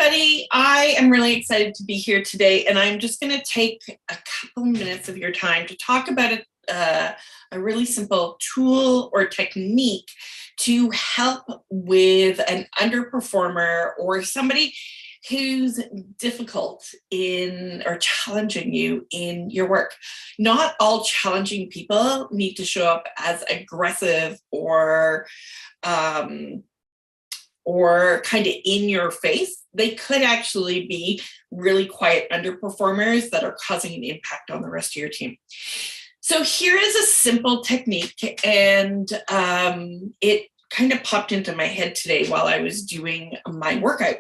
everybody. I am really excited to be here today, and I'm just going to take a couple minutes of your time to talk about a really simple tool or technique to help with an underperformer or somebody who's difficult in or challenging you in your work. Not all challenging people need to show up as aggressive or kind of in your face. They could actually be really quiet underperformers that are causing an impact on the rest of your team. So here is a simple technique, and it kind of popped into my head today while I was doing my workout,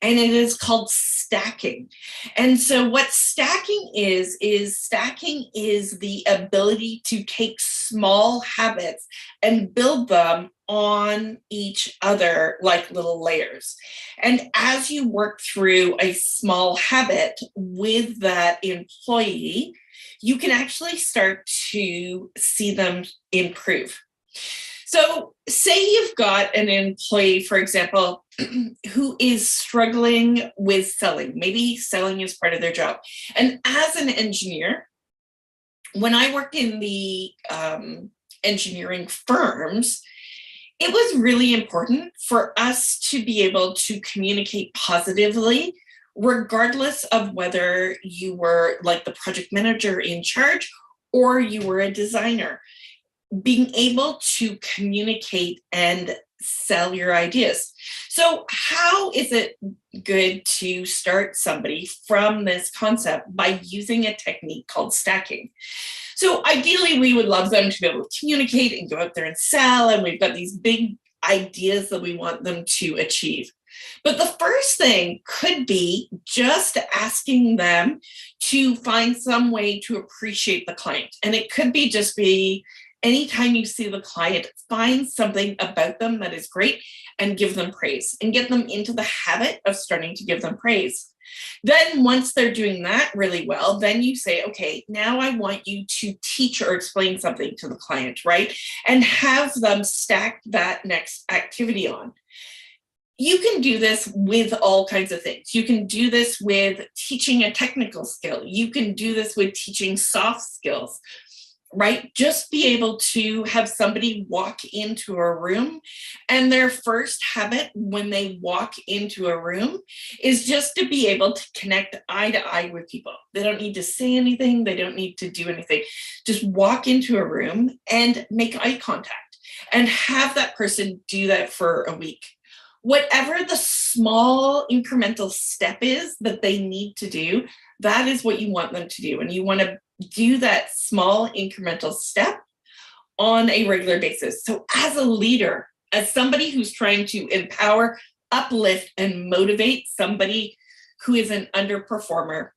and it is called stacking. And so what stacking is stacking is the ability to take small habits and build them on each other like little layers. And as you work through a small habit with that employee, you can actually start to see them improve. So say you've got an employee, for example, who is struggling with selling. Maybe selling is part of their job. And as an engineer, when I worked in the engineering firms, it was really important for us to be able to communicate positively, regardless of whether you were like the project manager in charge or you were a designer. Being able to communicate and sell your ideas. So how is it good to start somebody from this concept? By using a technique called stacking. So ideally, we would love them to be able to communicate and go out there and sell, and we've got these big ideas that we want them to achieve. But the first thing could be just asking them to find some way to appreciate the client. And it could be anytime you see the client, find something about them that is great and give them praise and get them into the habit of starting to give them praise. Then once they're doing that really well, then you say, okay, now I want you to teach or explain something to the client, right? And have them stack that next activity on. You can do this with all kinds of things. You can do this with teaching a technical skill. You can do this with teaching soft skills, right? Just be able to have somebody walk into a room, and their first habit when they walk into a room is just to be able to connect eye to eye with people. They don't need to say anything. They don't need to do anything. Just walk into a room and make eye contact and have that person do that for a week. Whatever the small incremental step is that they need to do, that is what you want them to do. And you want to do that small incremental step on a regular basis. So as a leader, as somebody who's trying to empower, uplift, and motivate somebody who is an underperformer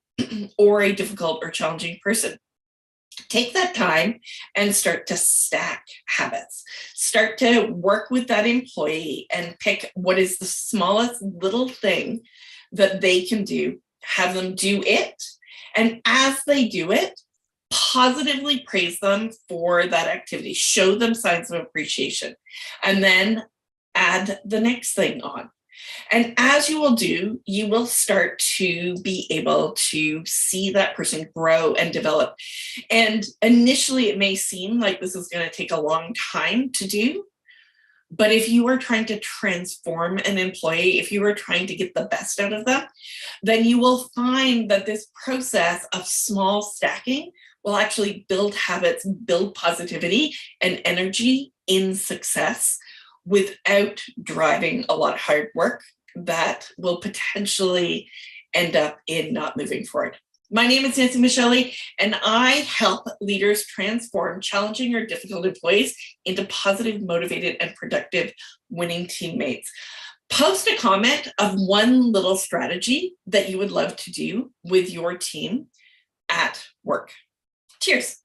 or a difficult or challenging person, take that time and start to stack habits. Start to work with that employee and pick what is the smallest little thing that they can do, have them do it. And as they do it, positively praise them for that activity, show them signs of appreciation, and then add the next thing on. And as you will do, you will start to be able to see that person grow and develop. And initially, it may seem like this is going to take a long time to do. But if you are trying to transform an employee, if you are trying to get the best out of them, then you will find that this process of small stacking will actually build habits, build positivity and energy in success without driving a lot of hard work that will potentially end up in not moving forward. My name is Nancy Michele, and I help leaders transform challenging or difficult employees into positive, motivated, and productive winning teammates. Post a comment of one little strategy that you would love to do with your team at work. Cheers.